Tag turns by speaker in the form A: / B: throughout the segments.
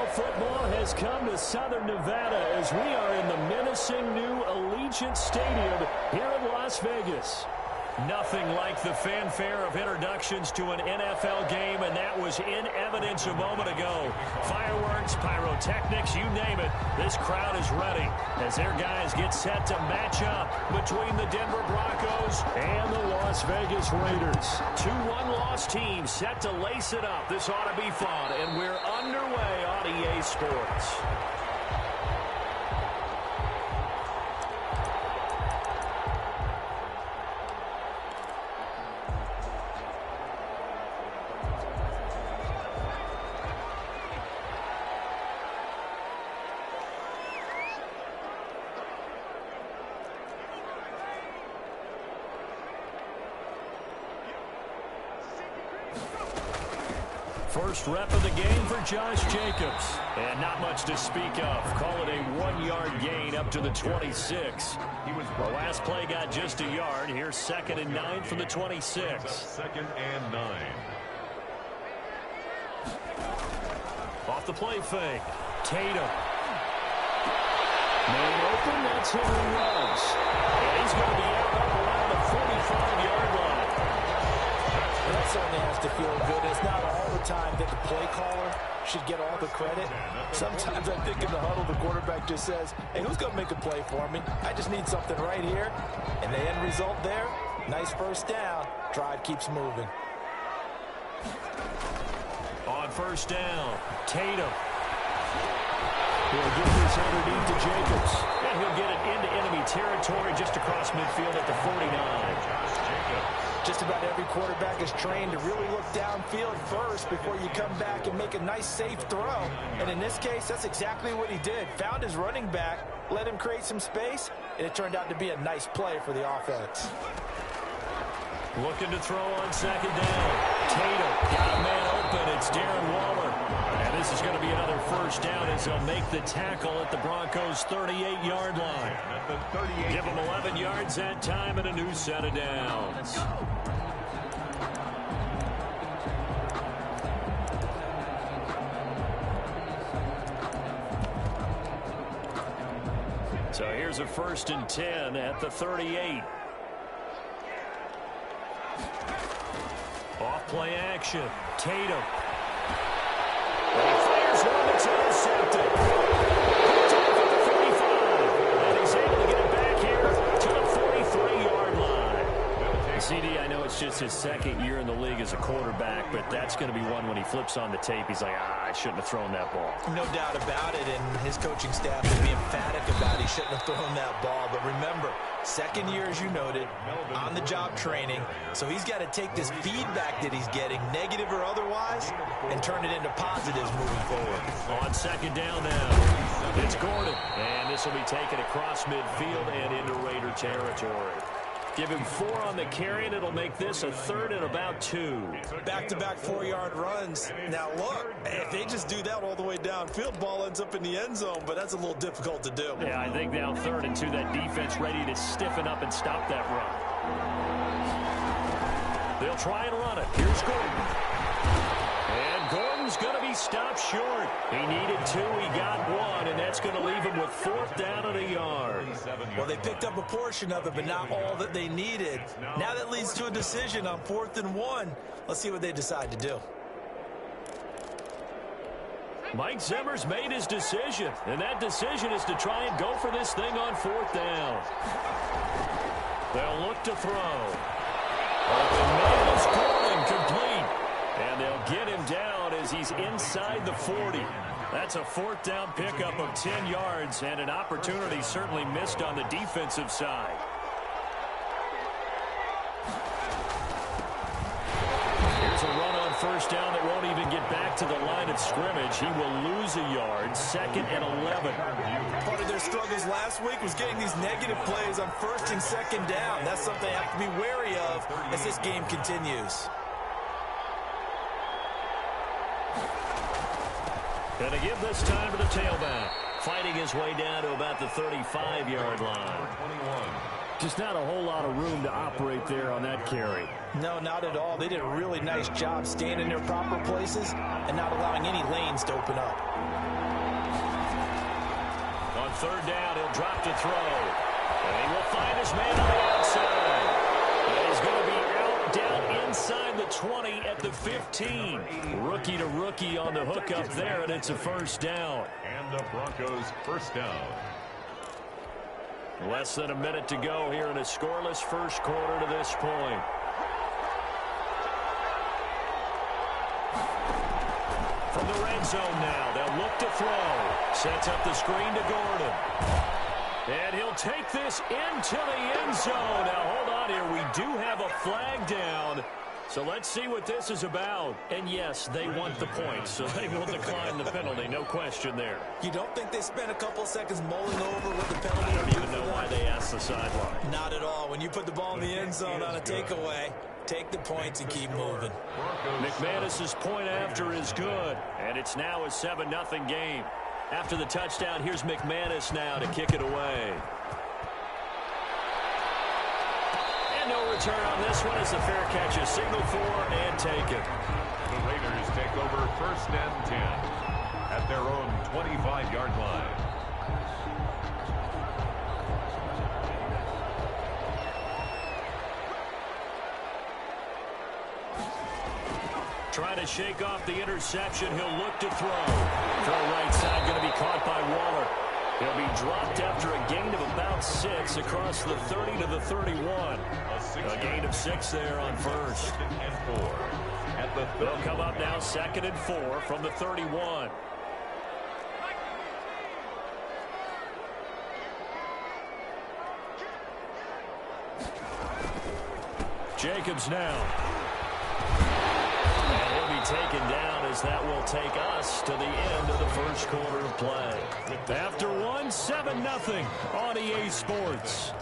A: NFL football has come to Southern Nevada as we are in the menacing new Allegiant Stadium here in Las Vegas. Nothing like the fanfare of introductions to an NFL game, and that was in evidence a moment ago. Fireworks, pyrotechnics, you name it, this crowd is ready as their guys get set to match up between the Denver Broncos and the Las Vegas Raiders. Two one-loss teams set to lace it up. This ought to be fun, and we're underway on EA Sports. First rep of the game for Josh Jacobs. And not much to speak of. Call it a 1-yard gain up to the 26. The last play got just a yard. Here's 2nd and 9 from the 26.
B: 2nd and 9.
A: Off the play fake. Tatum. Man open, that's Henry Ruggs. And he's going to be out up around the 45-yard line.
C: That certainly has to feel good. It's not all the time that the play caller should get all the credit. Sometimes I think in the huddle, the quarterback just says, hey, who's going to make a play for me? I just need something right here. And the end result there, nice first down. Drive keeps moving.
A: On first down, Tatum. He'll give this underneath to Jacobs. And he'll get it into enemy territory just across midfield at the 49.
C: Just about every quarterback is trained to really look downfield first before you come back and make a nice, safe throw. And in this case, that's exactly what he did. Found his running back, let him create some space, and it turned out to be a nice play for the offense.
A: Looking to throw on 2nd down. Tatum got a man open. It's Darren Waller. And this is going to be another first down as they'll make the tackle at the Broncos' 38-yard line. Give them 11 yards that time and a new set of downs. So here's a 1st and 10 at the 38. Off play action. Tatum. And he fires one that's intercepted. Picked off at the 35. And he's able to get it back here to the 43-yard line. CD, I know it's just his 2nd year in the league as a quarterback, but that's going to be one when he flips on the tape. He's like, I shouldn't have thrown that ball.
C: No doubt about it, and his coaching staff will be emphatic about he shouldn't have thrown that ball. But remember, 2nd year, as you noted, on-the-job training. So he's got to take this feedback that he's getting, negative or otherwise, and turn it into positives moving forward.
A: On 2nd down now, it's Gordon. And this will be taken across midfield and into Raider territory. Give him 4 on the carry, and it'll make this a 3rd and about 2.
C: Back-to-back 4-yard runs. Now, look, if they just do that all the way downfield, ball ends up in the end zone, but that's a little difficult to do.
A: Yeah, I think now 3rd and 2, that defense ready to stiffen up and stop that run. They'll try and run it. Here's Gordon. And Gordon's going to be stopped short. He needed 2, he got 1, and that's going to leave him with 4th down and a yard.
C: Well, they picked up a portion of it, but not all that they needed. Now that leads to a decision on 4th and 1. Let's see what they decide to do.
A: Mike Zimmer's made his decision, and that decision is to try and go for this thing on 4th down. They'll look to throw. Open man is Gordon, complete. And they'll get him down as he's inside the 40. That's a 4th down pickup of 10 yards and an opportunity certainly missed on the defensive side. Here's a run on 1st down that won't even get back to the line of scrimmage. He will lose a yard, 2nd and 11.
C: Part of their struggles last week was getting these negative plays on 1st and 2nd down. That's something they have to be wary of as this game continues.
A: And to give this time to the tailback. Fighting his way down to about the 35-yard line. Just not a whole lot of room to operate there on that carry.
C: No, not at all. They did a really nice job staying in their proper places and not allowing any lanes to open up.
A: On third down, he'll drop to throw. And he will find his man on the outside. And he's going to be out down inside the 20 at the 15. Rookie to rookie on the hook up there, and it's a first down.
B: And the Broncos first down.
A: Less than a minute to go here in a scoreless first quarter to this point. From the red zone now, they'll look to throw. Sets up the screen to Gordon. And he'll take this into the end zone. Now, hold on here. We do have a flag down. So let's see what this is about. And, yes, they want the point, so they will decline the penalty. No question there.
C: You don't think they spent a couple seconds mulling over what the penalty
A: I don't even know why they asked the sideline.
C: Not at all. When you put the ball in the end zone on a takeaway, take the points and keep moving.
A: McManus's point after is good, and it's now a 7-0 game. After the touchdown, here's McManus now to kick it away. And no return on this one as the fair catch is signaled for and taken.
B: The Raiders take over first and 10 at their own 25-yard line.
A: Trying to shake off the interception. He'll look to throw. Throw right side going to be caught by Waller. He'll be dropped after a gain of about 6 across the 30 to the 31. A gain of 6 there on first.
B: And 4 at the 30.
A: They'll come up now 2nd and 4 from the 31. Jacobs now. Taken down as that will take us to the end of the first quarter of play. After 7-0 on EA Sports.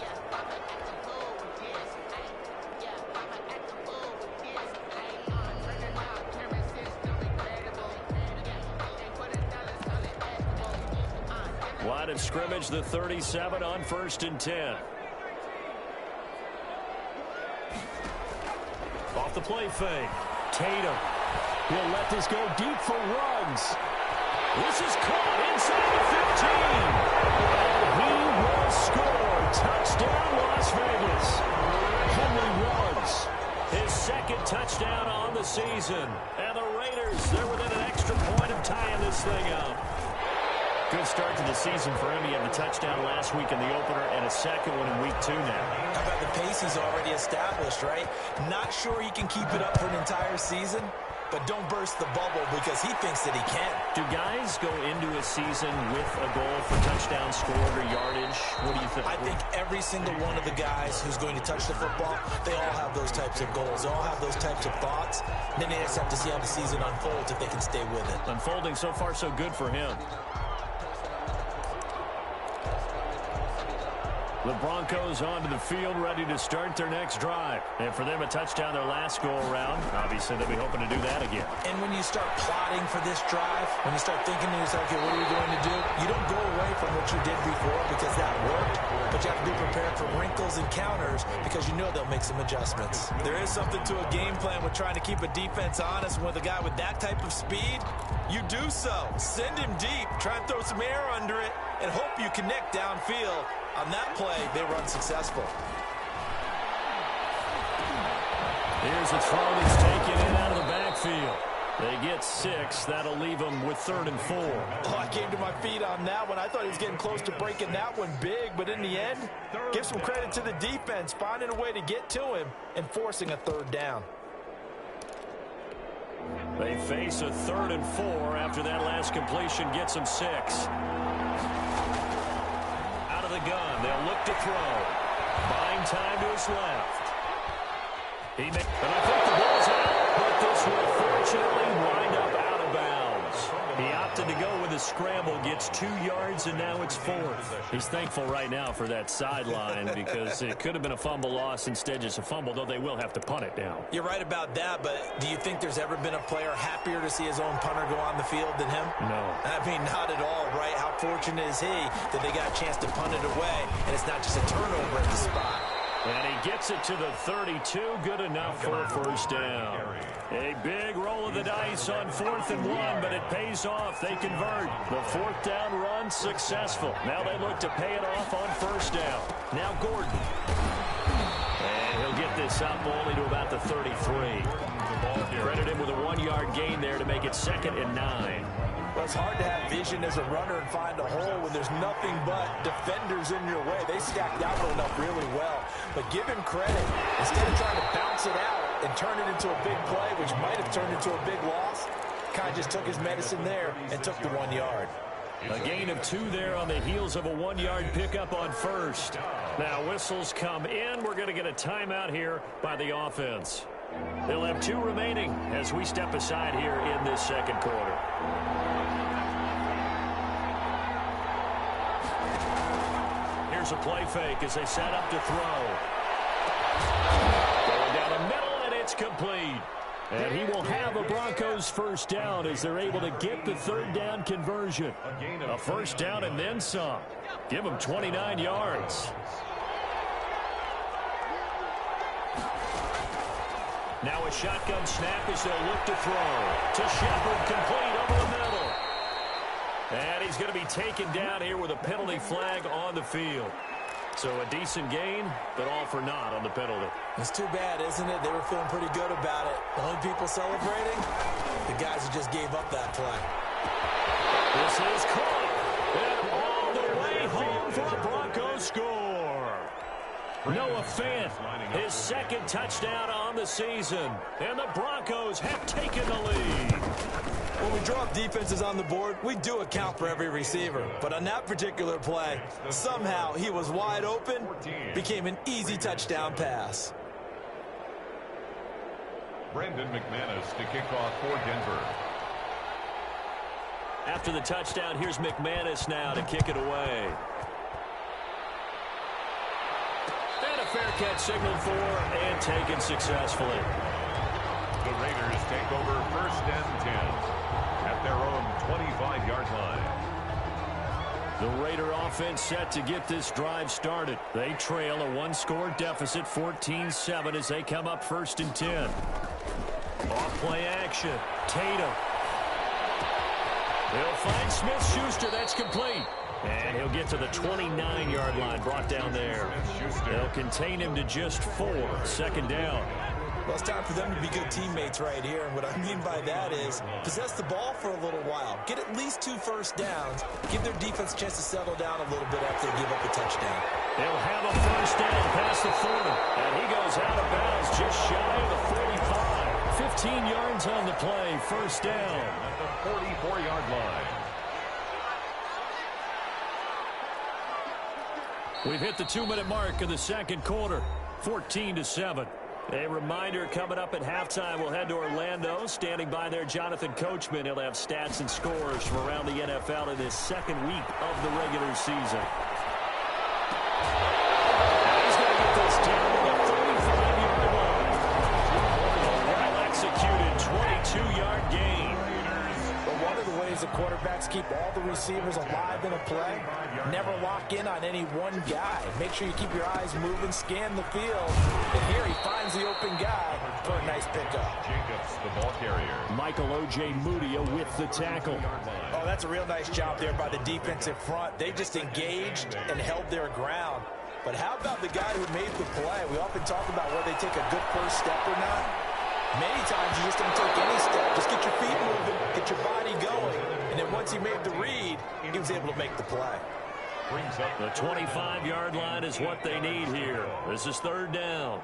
A: Line of scrimmage, the 37 on 1st and 10. Off the play fake. Tatum. He'll let this go deep for Ruggs. This is caught inside the 15. And he will score. Touchdown, Las Vegas. Henry Ruggs, his 2nd touchdown on the season. And the Raiders, they're within an extra point of tying this thing up. Good start to the season for him. He had the touchdown last week in the opener and a 2nd one in week 2 now.
C: How about the pace he's already established, right? Not sure he can keep it up for an entire season, but don't burst the bubble because he thinks that he can.
A: Do guys go into a season with a goal for touchdown scored or yardage? What do you think?
C: I think every single one of the guys who's going to touch the football, they all have those types of goals. They all have those types of thoughts. And then they just have to see how the season unfolds if they can stay with it.
A: Unfolding so far so good for him. The Broncos onto the field, ready to start their next drive. And for them, a touchdown their last go-around. Obviously, they'll be hoping to do that again.
C: And when you start plotting for this drive, when you start thinking to yourself, okay, what are we going to do? You don't go away from what you did before because that worked. But you have to be prepared for wrinkles and counters because you know they'll make some adjustments. There is something to a game plan with trying to keep a defense honest. And with a guy with that type of speed, you do so. Send him deep. Try and throw some air under it and hope you connect downfield. On that play, they run successful.
A: Here's a throw that's taken in out of the backfield. They get 6. That'll leave them with 3rd and 4.
C: Oh, I came to my feet on that one. I thought he was getting close to breaking that one big, but in the end, give some credit to the defense, finding a way to get to him and forcing a 3rd down.
A: They face a 3rd and 4 after that last completion gets them 6. The gun. They'll look to throw. Buying time to his left. And I think the ball's out, but this will fortunately wind up out of bounds. He opted to go with a scramble, gets 2 yards, and now it's 4th. He's thankful right now for that sideline because it could have been a fumble loss, instead just a fumble, though they will have to punt it down.
C: You're right about that, but do you think there's ever been a player happier to see his own punter go on the field than him?
A: No.
C: I mean, not at all, right? How fortunate is he that they got a chance to punt it away, and it's not just a turnover at the spot.
A: And he gets it to the 32. Good enough for a first down. A big roll of the dice on 4th and 1, but it pays off. They convert. The 4th down run successful. Now they look to pay it off on first down. Now Gordon. And he'll get this up only to about the 33. Credit him with a 1-yard gain there to make it 2nd and 9.
C: Well, it's hard to have vision as a runner and find a hole when there's nothing but defenders in your way. They stacked out up really well. But give him credit. Instead of trying to bounce it out and turn it into a big play, which might have turned into a big loss, kind of just took his medicine there and took the 1 yard.
A: A gain of 2 there on the heels of a 1-yard pickup on first. Now whistles come in. We're going to get a timeout here by the offense. They'll have 2 remaining as we step aside here in this second quarter. Here's a play fake as they set up to throw. Going down the middle, and it's complete. And he will have a Broncos first down as they're able to get the 3rd down conversion. A first down and then some. Give them 29 yards. Now a shotgun snap as they'll look to throw. To Shepard, complete over the middle. And he's going to be taken down here with a penalty flag on the field. So a decent gain, but all for naught on the penalty.
C: It's too bad, isn't it? They were feeling pretty good about it. The only people celebrating, the guys who just gave up that play.
A: This is caught. And all the way home for a Broncos score. Noah Fant, his 2nd touchdown on the season. And the Broncos have taken the lead.
C: When we drop defenses on the board, we do account for every receiver. But on that particular play, somehow he was wide open, became an easy touchdown pass.
B: Brandon McManus to kick off for Denver.
A: After the touchdown, here's McManus now to kick it away. And a fair catch signaled for and taken successfully.
B: The Raiders take over 1st and 10 at their own 25-yard line.
A: The Raider offense set to get this drive started. They trail a 1-score deficit, 14-7, as they come up 1st and 10. Off-play action. Tatum. He'll find Smith-Schuster. That's complete. And he'll get to the 29-yard line, brought down there. They'll contain him to just 4. 2nd down.
C: Well, it's time for them to be good teammates right here. And what I mean by that is possess the ball for a little while. Get at least 2 first downs. Give their defense a chance to settle down a little bit after they give up a touchdown.
A: They'll have a first down past the 40. And he goes out of bounds just shy of the 45. 15 yards on the play. First down.
B: At the 44-yard line.
A: We've hit the 2-minute mark of the second quarter. 14-7. A reminder coming up at halftime, we'll head to Orlando. Standing by there, Jonathan Coachman. He'll have stats and scores from around the NFL in this 2nd week of the regular season. He's going to get this down to the 35-yard line. A well-executed 22-yard gain.
C: But one of the ways the quarterbacks keep all the receivers alive in a play, never lock in on any one guy. Make sure you keep your eyes moving, scan the field. And here he finds the open guy for a nice pickup.
B: Jacobs, the ball carrier.
A: Michael O.J. Mudia with the tackle.
C: Oh, that's a real nice job there by the defensive front. They just engaged and held their ground. But how about the guy who made the play? We often talk about whether they take a good first step or not. Many times you just don't take any step. Just get your feet moving, get your body going. And then once he made the read, he was able to make the play.
B: Brings up
A: the 25-yard line is what they need here. This is 3rd down.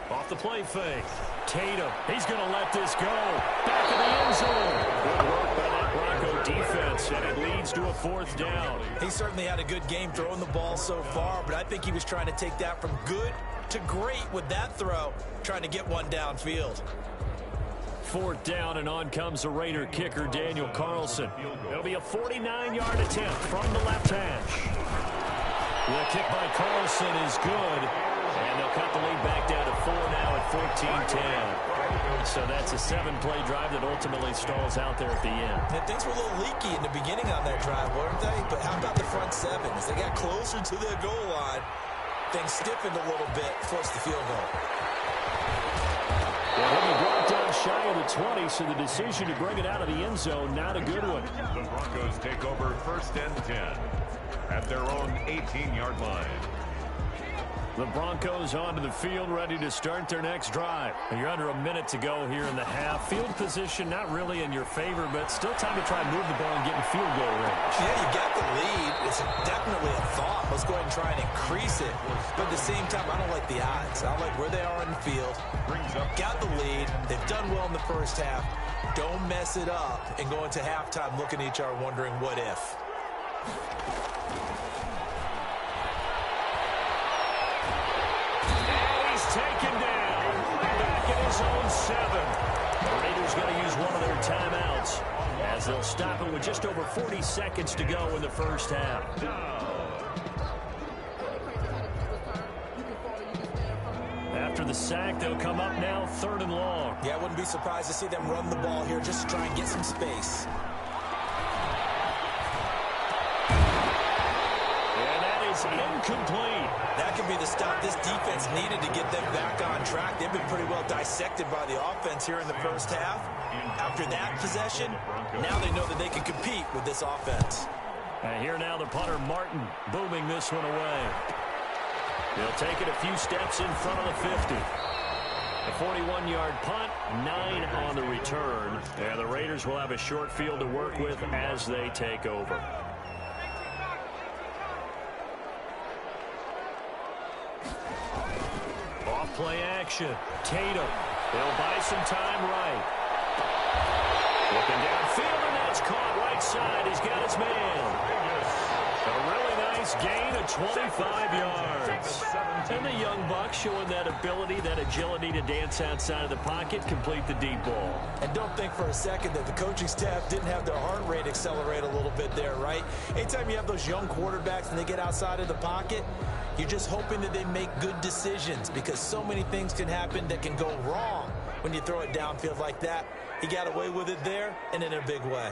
A: Off the play fake. Tatum, he's going to let this go. Back in the end zone. Good work by that Bronco defense, and it leads to a 4th down.
C: He certainly had a good game throwing the ball so far, but I think he was trying to take that from good to great with that throw, trying to get one downfield.
A: 4th down, and on comes the Raider kicker, Daniel Carlson. It'll be a 49-yard attempt from the left hash. The kick by Carlson is good, and they'll cut the lead back down to 4 now at 14-10. So that's a 7-play drive that ultimately stalls out there at the end.
C: And things were a little leaky in the beginning on that drive, weren't they? But how about the front seven? As they got closer to their goal line, things stiffened a little bit, forced the field goal.
A: Well, he'll be brought down shy of the 20, so the decision to bring it out of the end zone, not a good one.
B: The Broncos take over 1st and 10 at their own 18-yard line.
A: The Broncos onto the field, ready to start their next drive. You're under a minute to go here in the half. Field position not really in your favor, but still time to try and move the ball and get in field goal range.
C: Yeah, you got the lead. It's definitely a thought. Let's go ahead and try and increase it. But at the same time, I don't like the odds. I like where they are in the field. Got the lead. They've done well in the first half. Don't mess it up and go into halftime looking at each other wondering what if.
A: Taken down, back at his own 7. The Raiders going to use one of their timeouts as they'll stop it with just over 40 seconds to go in the first half. After the sack, they'll come up now 3rd and long.
C: Yeah, I wouldn't be surprised to see them run the ball here just to try and get some space.
A: And that is incomplete.
C: That could be the stop this defense needed to get them back on track. They've been pretty well dissected by the offense here in the first half. After that possession, now they know that they can compete with this offense.
A: And here now the punter, Martin, booming this one away. He'll take it a few steps in front of the 50. A 41-yard punt, 9 on the return. And the Raiders will have a short field to work with as they take over. Play action. Tatum. He'll buy some time right. Looking downfield, and that's caught right side. He's got his man. A really nice gain of 25 yards. And the young buck showing that ability, that agility to dance outside of the pocket, complete the deep ball.
C: And don't think for a second that the coaching staff didn't have their heart rate accelerate a little bit there, right? Anytime you have those young quarterbacks and they get outside of the pocket, you're just hoping that they make good decisions because so many things can happen that can go wrong when you throw it downfield like that. He got away with it there and in a big way.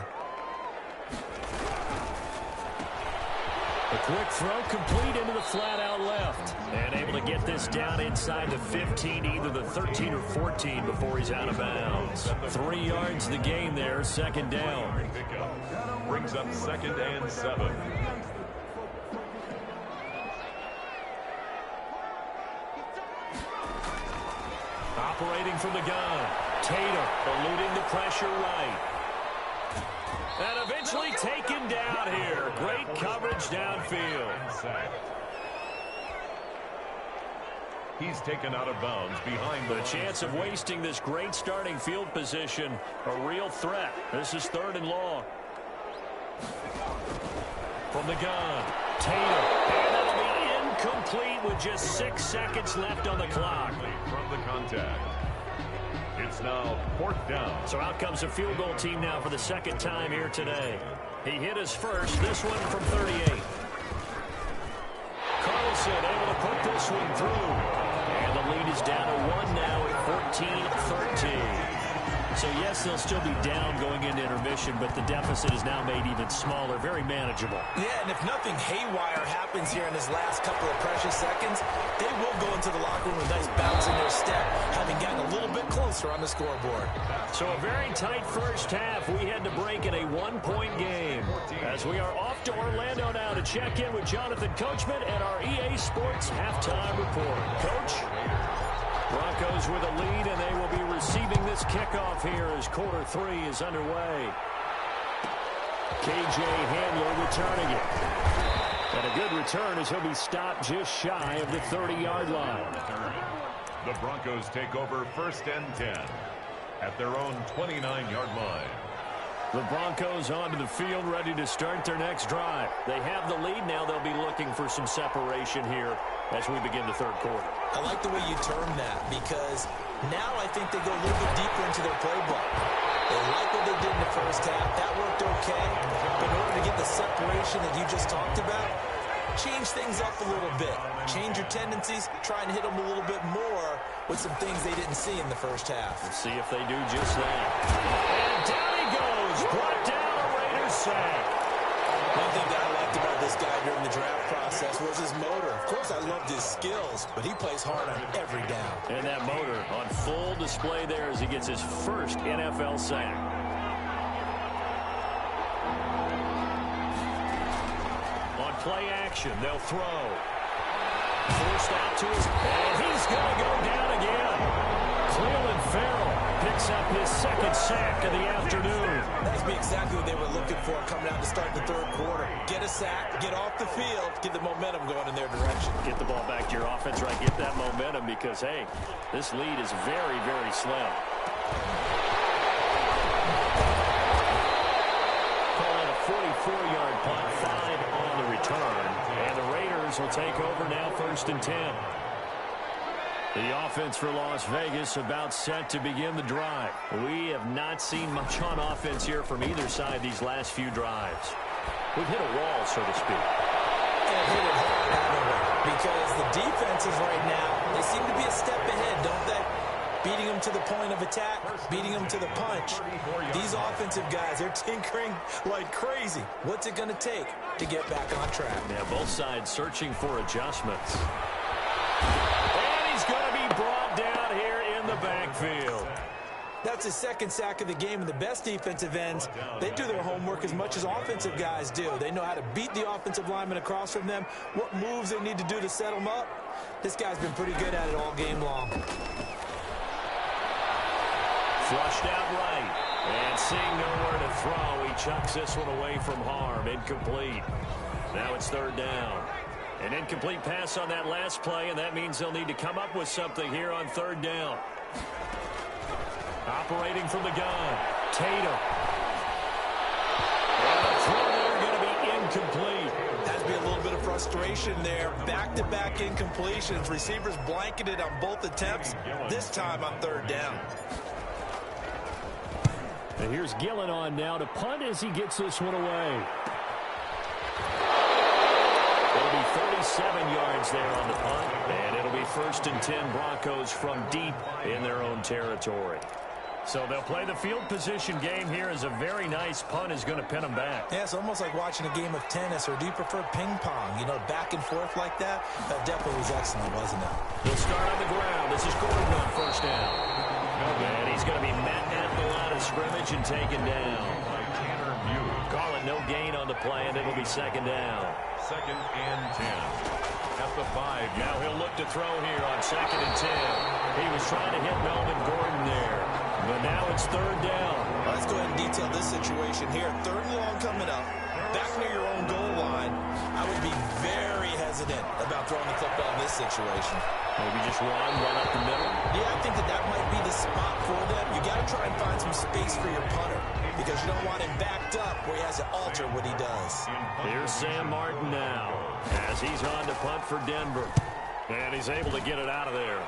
A: A quick throw complete into the flat out left. And able to get this down inside the 15, either the 13 or 14 before he's out of bounds. 3 yards the gain there, 2nd down.
B: Brings up 2nd and 7.
A: Operating from the gun. Tatum eluding the pressure right. And eventually taken down here. Great coverage downfield.
B: He's taken out of bounds behind
A: the chance of wasting this great starting field position, a real threat. This is 3rd and long. From the gun, Tatum. And that'll be incomplete with just 6 seconds left on the clock.
B: From the contact. It's now 4th down.
A: So out comes a field goal team now for the 2nd time here today. He hit his first, this one from 38. Carlson able to put this one through. And the lead is down to 1 now at 14-13. So, yes, they'll still be down going into intermission, but the deficit is now made even smaller, very manageable.
C: Yeah, and if nothing haywire happens here in his last couple of precious seconds, they will go into the locker room with a nice bounce in their step, having gotten a little bit closer on the scoreboard.
A: So a very tight first half. We had to break in a 1-point game. As we are off to Orlando now to check in with Jonathan Coachman at our EA Sports Halftime Report. Coach? Broncos with a lead, and they will be receiving this kickoff here as quarter 3 is underway. K.J. Handler returning it. And a good return as he'll be stopped just shy of the 30-yard line.
B: The Broncos take over 1st and 10 at their own 29-yard line.
A: The Broncos onto the field, ready to start their next drive. They have the lead now. They'll be looking for some separation here as we begin the 3rd quarter.
C: I like the way you term that because now I think they go a little bit deeper into their playbook. They like what they did in the first half. That worked okay. But in order to get the separation that you just talked about, change things up a little bit. Change your tendencies, try and hit them a little bit more with some things they didn't see in the first half.
A: We'll see if they do just that. And down he goes. Brought down a Raiders sack.
C: One thing that I liked about this guy during the draft process was his motor. Of course, I loved his skills, but he plays hard on every down.
A: And that motor on full display there as he gets his first NFL sack. On play action, they'll throw. Forced out to his, and he's going to go down again. Cleveland Farrell picks up his second sack of the afternoon.
C: That's exactly what they were looking for coming out to start the third quarter. Get a sack, get off the field, get the momentum going in their direction.
A: Get the ball back to your offense, right? Get that momentum because, hey, this lead is very, very slim. Call it a 44-yard punt, 5 on the return. And the Raiders will take over now, 1st and 10. The offense for Las Vegas about set to begin the drive. We have not seen much on offense here from either side these last few drives. We've hit a wall, so to speak.
C: And hit it hard, haven't we? Because the defenses right now, they seem to be a step ahead, don't they? Beating them to the point of attack, beating them to the punch. These offensive guys, they're tinkering like crazy. What's it going to take to get back on track?
A: Yeah, both sides searching for adjustments. And he's going to be brought down here in the backfield.
C: That's his second sack of the game, and the best defensive ends, they do their homework as much as offensive guys do. They know how to beat the offensive lineman across from them, what moves they need to do to set them up. This guy's been pretty good at it all game long.
A: Flushed out right, and seeing nowhere to throw, he chucks this one away from harm. Incomplete. Now it's 3rd down. An incomplete pass on that last play, and that means they'll need to come up with something here on 3rd down. Operating from the gun, Tatum. And the throw there going to be incomplete.
C: Has to be a little bit of frustration there. Back-to-back incompletions. Receivers blanketed on both attempts, this time on 3rd down.
A: And here's Gillen on now to punt as he gets this one away. It'll be 37 yards there on the punt, and it'll be 1st and 10 Broncos from deep in their own territory. So they'll play the field position game here as a very nice punt is going to pin them back.
C: Yeah, it's almost like watching a game of tennis, or do you prefer ping pong? You know, back and forth like that? That definitely was excellent, wasn't it?
A: They'll start on the ground. This is Gordon on 1st down. And he's going to be met at the line of scrimmage and taken down. Call it no gain on the play, and it'll be 2nd down.
B: 2nd and 10. At the 5.
A: Now he'll look to throw here on 2nd and 10. He was trying to hit Melvin Gordon there. But now it's 3rd down.
C: Well, let's go ahead and detail this situation here. 3rd and long coming up. Back near your own goal line. I would be very hesitant about throwing the football in this situation.
A: Maybe just run up the middle.
C: Yeah, I think that might be the spot for them. You got to try and find some space for your punter because you don't want him backed up where he has to alter what he does.
A: Here's Sam Martin now as he's on to punt for Denver. And he's able to get it out of there.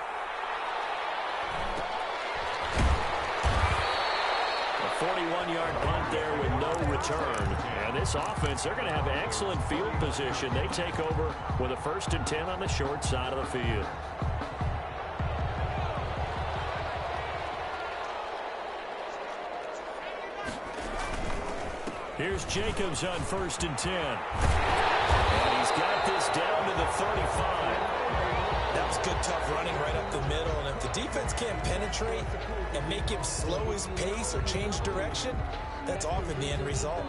A: A 41-yard punt there with no return. And this offense, they're going to have excellent field position. They take over with a 1st and 10 on the short side of the field. Here's Jacobs on 1st and 10. And he's got this down to the 35.
C: That was good, tough running right up the middle. And if the defense can't penetrate and make him slow his pace or change direction, that's often the end result.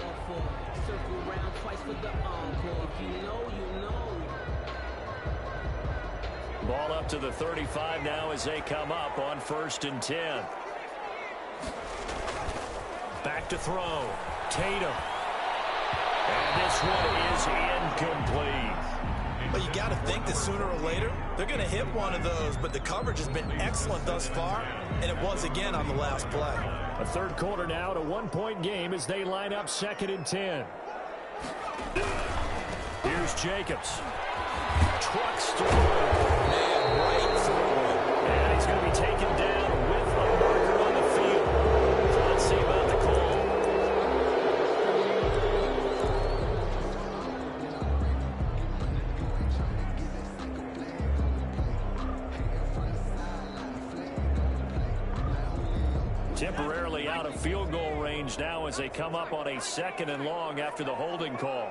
A: Ball up to the 35 now as they come up on 1st and 10. Back to throw. Tatum. And this one is incomplete.
C: Well, you got to think that sooner or later, they're going to hit one of those, but the coverage has been excellent thus far, and it was again on the last play.
A: A 3rd quarter now at a 1-point game as they line up 2nd and 10. Here's Jacobs. Trucks through.
C: Man, right through it.
A: And he's going to be taken down with a marker on the field. So let's see about the call. field goal range now as they come up on a 2nd and long after the holding call.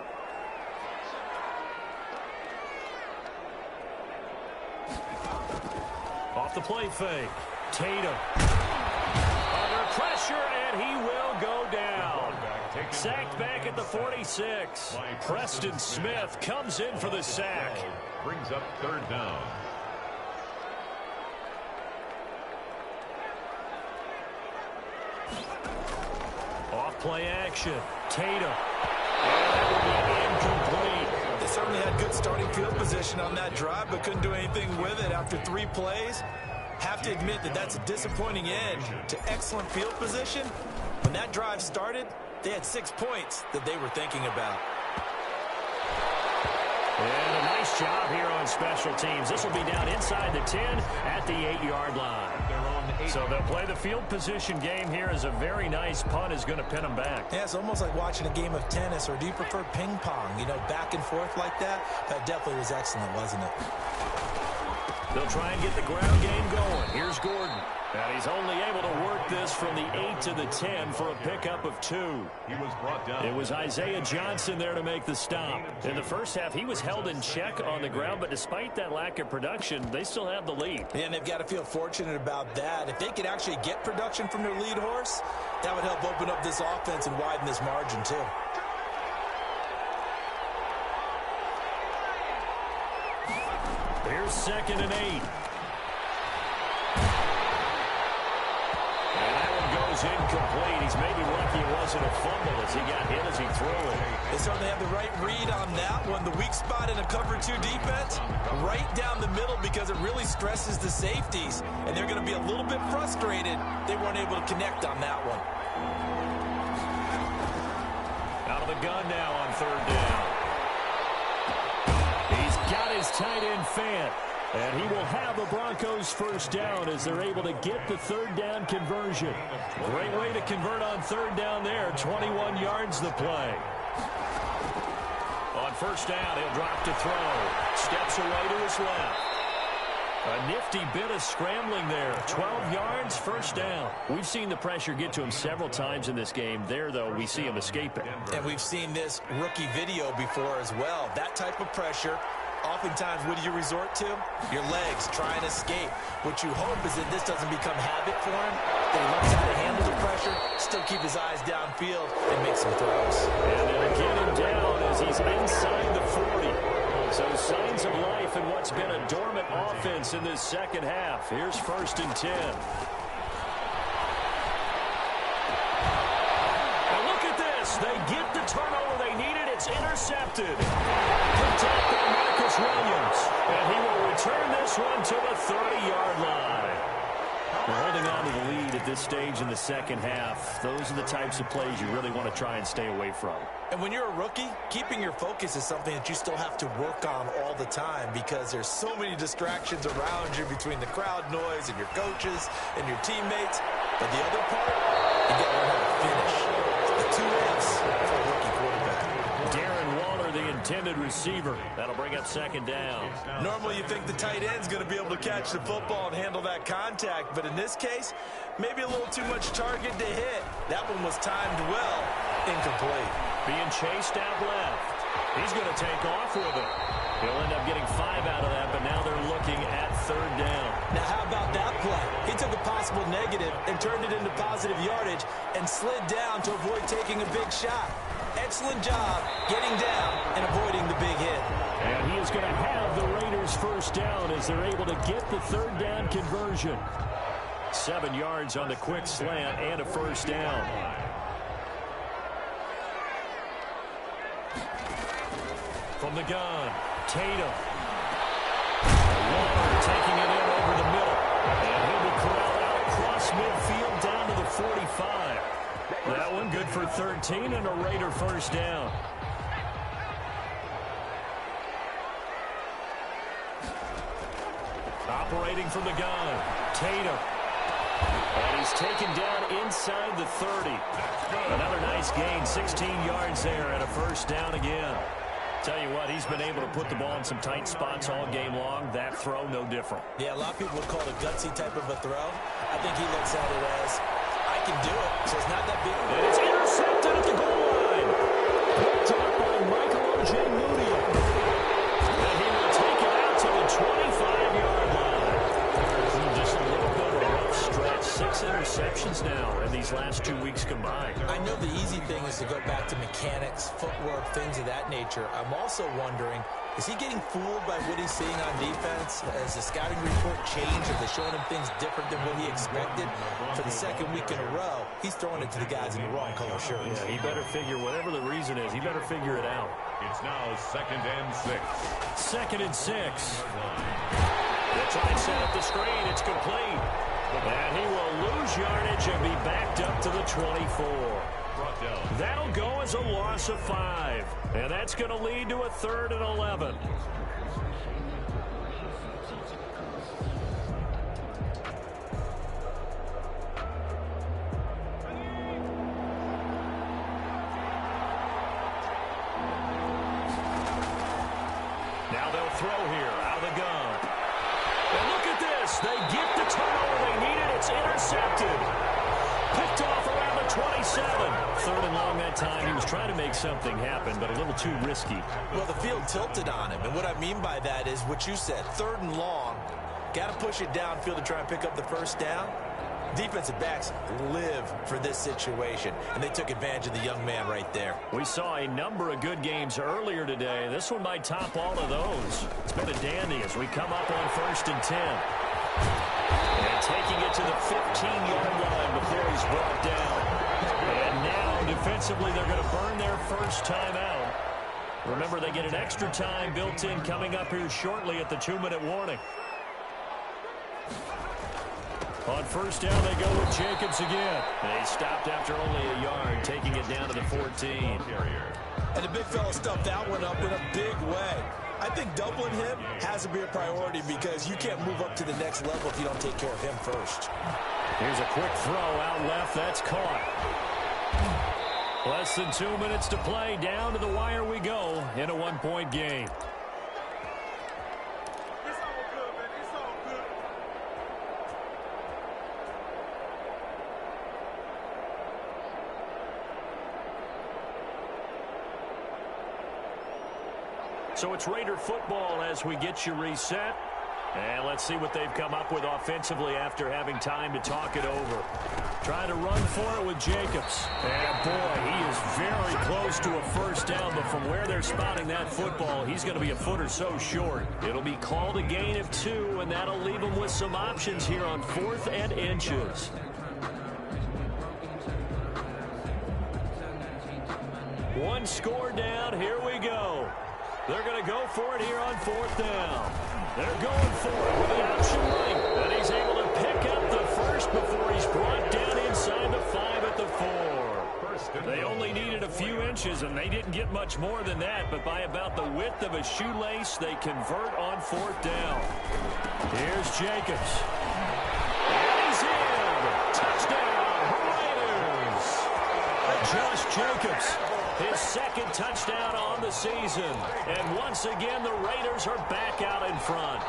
A: Off the play fake. Tatum. Under pressure, and he will go down. Sacked back at the 46. Preston Smith comes in for the sack.
B: Brings up 3rd down.
A: Off play action. Tatum. And that will be incomplete.
C: They certainly had good starting field position on that drive, but couldn't do anything with it after 3 plays. Have to admit that that's a disappointing end to excellent field position. When that drive started, they had 6 points that they were thinking about.
A: And a nice job here on special teams. This will be down inside the 10 at the 8-yard line. So they'll play the field position game here as a very nice punt is going to pin them back.
C: Yeah, it's almost like watching a game of tennis, or do you prefer ping pong? You know, back and forth like that? That definitely was excellent, wasn't it?
A: They'll try and get the ground game going. Here's Gordon. And he's only able to work this from the 8 to the 10 for a pickup of 2.
B: He was brought down.
A: It was Isaiah Johnson there to make the stop. In the first half, he was held in check on the ground, but despite that lack of production, they still have the lead.
C: Yeah, and they've got to feel fortunate about that. If they could actually get production from their lead horse, that would help open up this offense and widen this margin too.
A: Here's 2nd and 8. Incomplete. He's maybe lucky it wasn't a fumble as he got hit as he threw it.
C: They certainly have the right read on that one. The weak spot in a cover 2 defense, right down the middle, because it really stresses the safeties. And they're going to be a little bit frustrated they weren't able to connect on that one.
A: Out of the gun now on 3rd down. He's got his tight end Fant. And he will have a Broncos 1st down as they're able to get the 3rd down conversion. Great way to convert on 3rd down there. 21 yards the play. On 1st down, he'll drop to throw. Steps away to his left. A nifty bit of scrambling there. 12 yards, 1st down. We've seen the pressure get to him several times in this game. There, though, we see him escaping.
C: And we've seen this rookie video before as well. That type of pressure. Oftentimes, what do you resort to? Your legs, try and escape. What you hope is that this doesn't become habit for him, that he learns how to handle the pressure, still keep his eyes downfield, and make some throws.
A: And they'll get him down as he's inside the 40. So signs of life in what's been a dormant offense in this 2nd half. Here's 1st and 10. Now look at this. They get the turnover they needed. It's intercepted. Picked up by Marcus Williams. And he will return this one to the 30-yard line. We're holding on to the lead at this stage in the 2nd half. Those are the types of plays you really want to try and stay away from.
C: And when you're a rookie, keeping your focus is something that you still have to work on all the time, because there's so many distractions around you between the crowd noise and your coaches and your teammates. But the other part, you got to learn how to finish. The 2 F's for a rookie quarterback.
A: Darren Waller, the intended receiver. That'll bring up 2nd down.
C: Normally you think the tight end's going to be able to catch the football and handle that contact, but in this case, maybe a little too much target to hit. That one was timed well. Incomplete.
A: Being chased out left. He's going to take off with it. He'll end up getting 5 out of that, but now they're looking at 3rd down.
C: Now how about that play? He took a possible negative and turned it into positive yardage and slid down to avoid taking a big shot. Excellent job getting down and avoiding the big hit.
A: And he is going to have the Raiders 1st down as they're able to get the 3rd down conversion. 7 yards on the quick slant and a 1st down. From the gun, Tatum. Waller taking it in over the middle. And he'll be corralled out across midfield down to the 45. That one good for 13 and a Raider 1st down. Operating from the gun, Tatum. And he's taken down inside the 30. Another nice gain, 16 yards there and a 1st down again. Tell you what, he's been able to put the ball in some tight spots all game long. That throw, no different.
C: Yeah, a lot of people would call it a gutsy type of a throw. I think he looks at it as, I can do it, so it's not that big.
A: And it's intercepted at the goal line. Picked up by Michael O.J. Moody. And he will take it out to the 25-yard line. Just a little bit of a rough stretch. 6 interceptions now in these last 2 weeks combined.
C: I know the easy thing is to go back to mechanics, footwork, things of that nature. I'm also wondering, is he getting fooled by what he's seeing on defense? Has the scouting report changed? Are they showing him things different than what he expected? For the second week in a row, he's throwing it to the guys in the wrong color shirts.
A: Yeah, he better figure, whatever the reason is, he better figure it out.
B: It's now 2nd and 6.
A: 2nd and 6. They'll try and set up the screen. It's complete. And he will lose yardage and be backed up to the 24. That'll go as a loss of 5. And that's going to lead to a 3rd and 11. Now they'll throw here out of the gun. And look at this. They get the turnover they needed. It's intercepted. Picked off around the 27. 3rd and long that time. He was trying to make something happen, but a little too risky.
C: Well, the field tilted on him. And what I mean by that is what you said. 3rd and long. Got to push it downfield to try and pick up the first down. Defensive backs live for this situation, and they took advantage of the young man right there.
A: We saw a number of good games earlier today. This one might top all of those. It's been a dandy as we come up on 1st and 10. And taking it to the 15-yard line before he's brought down. And now, defensively, they're going to burn their first time out. Remember, they get an extra time built in coming up here shortly at the 2-minute warning. On 1st down, they go with Jacobs again. And he stopped after only a yard, taking it down to the 14.
C: And the big fella stuffed that one up in a big way. I think doubling him has to be a priority because you can't move up to the next level if you don't take care of him first.
A: Here's a quick throw out left. That's caught. Less than 2 minutes to play. Down to the wire we go in a 1-point game. So it's Raider football as we get you reset. And let's see what they've come up with offensively after having time to talk it over. Trying to run for it with Jacobs. And boy, he is very close to a first down, but from where they're spotting that football, he's going to be a foot or so short. It'll be called a gain of 2, and that'll leave him with some options here on 4th and inches. One score down. Here we go. They're going to go for it here on 4th down. They're going for it with an option right. And he's able to pick up the first before he's brought down inside the 5 at the 4. They only needed a few inches, and they didn't get much more than that. But by about the width of a shoelace, they convert on 4th down. Here's Jacobs. And he's in. Touchdown, Raiders. Josh Jacobs. His 2nd touchdown on the season. And once again, the Raiders are back out in front.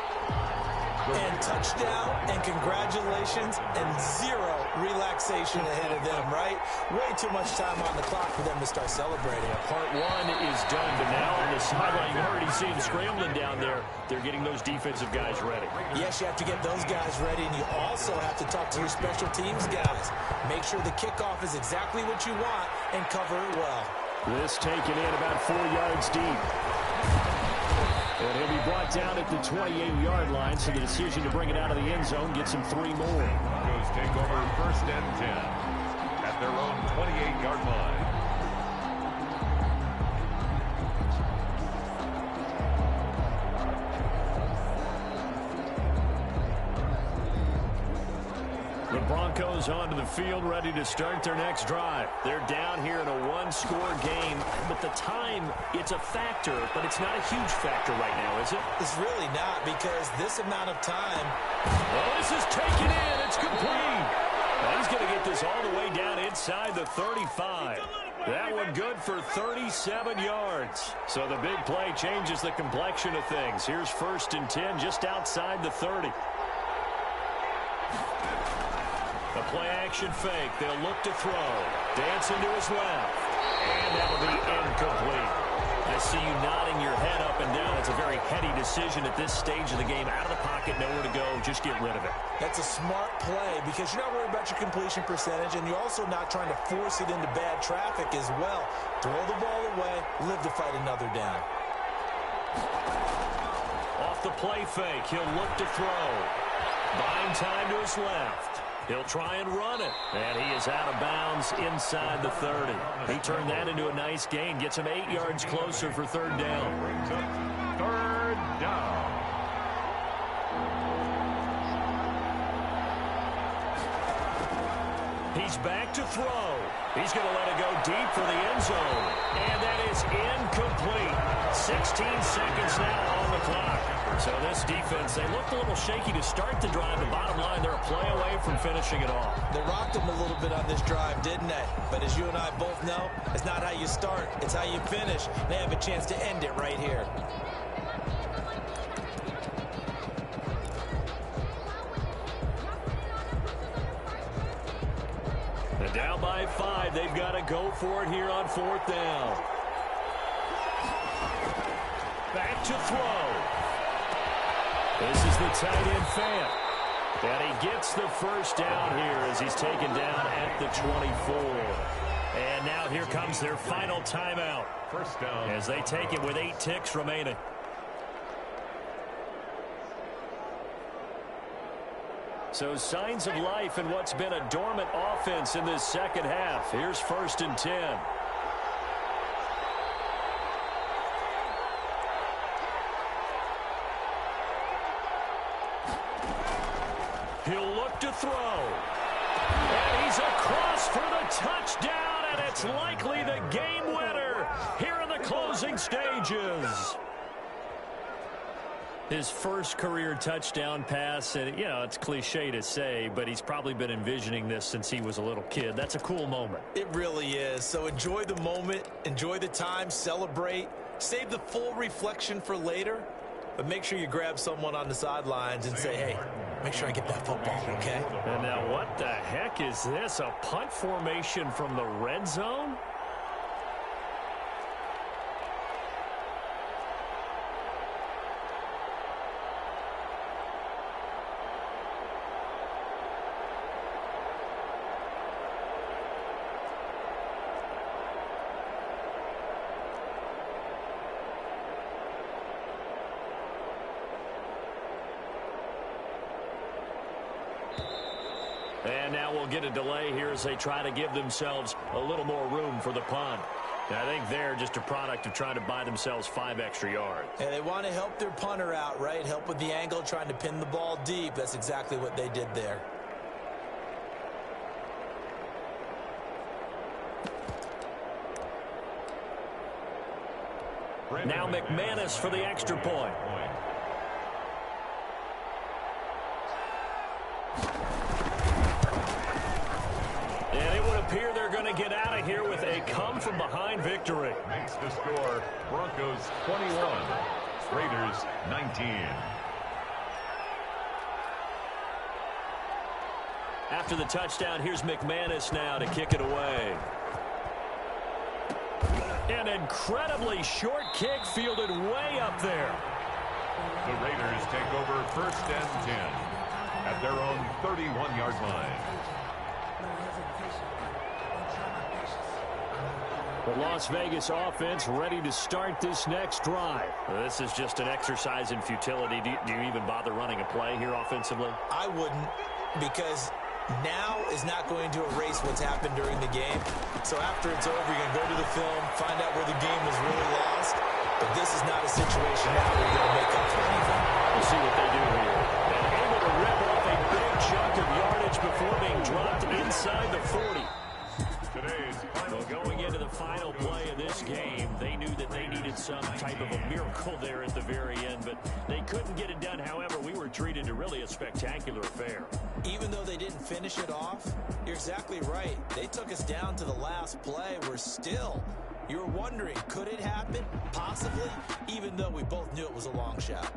C: And touchdown, and congratulations, and 0 relaxation ahead of them, right? Way too much time on the clock for them to start celebrating.
A: Part 1 is done, but now on the sideline, you already see him scrambling down there. They're getting those defensive guys ready.
C: Yes, you have to get those guys ready, and you also have to talk to your special teams guys. Make sure the kickoff is exactly what you want and cover it well.
A: This taken in about 4 yards deep. And he'll be brought down at the 28-yard line, so the decision to bring it out of the end zone gets him 3 more.
B: Broncos take over 1st and 10 at their own 28-yard line.
A: The Broncos onto the field, ready to start their next drive. They're down here in a 1-score game, but the time, it's a factor, but it's not a huge factor right now, is it?
C: It's really not, because this amount of time.
A: Well, this is taken in. It's complete. Now he's going to get this all the way down inside the 35. That one good for 37 yards. So the big play changes the complexion of things. Here's 1st and 10 just outside the 30. The play action Play-action fake. They'll look to throw. Dancing to his left. And that'll be incomplete. I see you nodding your head up and down. It's a very heady decision at this stage of the game. Out of the pocket, nowhere to go. Just get rid of it.
C: That's a smart play because you're not worried about your completion percentage, and you're also not trying to force it into bad traffic as well. Throw the ball away, live to fight another down.
A: Off the play fake, he'll look to throw. Buying time to his left. He'll try and run it. And he is out of bounds inside the 30. He turned that into a nice gain. Gets him 8 yards closer for third down.
B: Brings up third down.
A: He's back to throw. He's going to let it go deep for the end zone. And that is incomplete. 16 seconds now on the clock. So this defense, they looked a little shaky to start the drive. The bottom line, they're a play away from finishing it off.
C: They rocked them a little bit on this drive, didn't they? But as you and I both know, it's not how you start, it's how you finish. They have a chance to end it right here.
A: And down by 5, they've got to go for it here on fourth down. Back to throw. This is the tight end Fant. And he gets the first down here as he's taken down at the 24. And now here comes their final timeout.
B: First down.
A: As they take it with 8 ticks remaining. So signs of life in what's been a dormant offense in this second half. Here's 1st and 10. He'll look to throw. And he's across for the touchdown, and it's likely the game winner here in the closing stages. His first career touchdown pass, and, you know, it's cliche to say, but he's probably been envisioning this since he was a little kid. That's a cool moment.
C: It really is. So enjoy the moment, enjoy the time, celebrate, save the full reflection for later, but make sure you grab someone on the sidelines and say, hey, make sure I get that football, okay?
A: And now what the heck is this? A punt formation from the red zone? And now we'll get a delay here as they try to give themselves a little more room for the punt. And I think they're just a product of trying to buy themselves 5 extra yards.
C: And they want to help their punter out, right? Help with the angle, trying to pin the ball deep. That's exactly what they did there.
A: Now McManus for the extra point. And it would appear they're going to get out of here with a come-from-behind victory.
B: Makes the score Broncos 21, Raiders 19.
A: After the touchdown, here's McManus now to kick it away. An incredibly short kick fielded way up there.
B: The Raiders take over 1st and 10 at their own 31-yard line.
A: The Las Vegas offense ready to start this next drive. This is just an exercise in futility. Do you even bother running a play here offensively?
C: I wouldn't, because now is not going to erase what's happened during the game. So after it's over, you're going to go to the film, find out where the game was really lost. But this is not a situation now where you're going to make up for anything.
A: We'll see what they do here. And able to rip off a big chunk of yardage before being dropped inside the 40. So going into the final play of this game, they knew that they needed some type of a miracle there at the very end, but they couldn't get it done. However, we were treated to really a spectacular affair.
C: Even though they didn't finish it off, you're exactly right. They took us down to the last play. We're still, you were wondering, could it happen? Possibly, even though we both knew it was a long shot.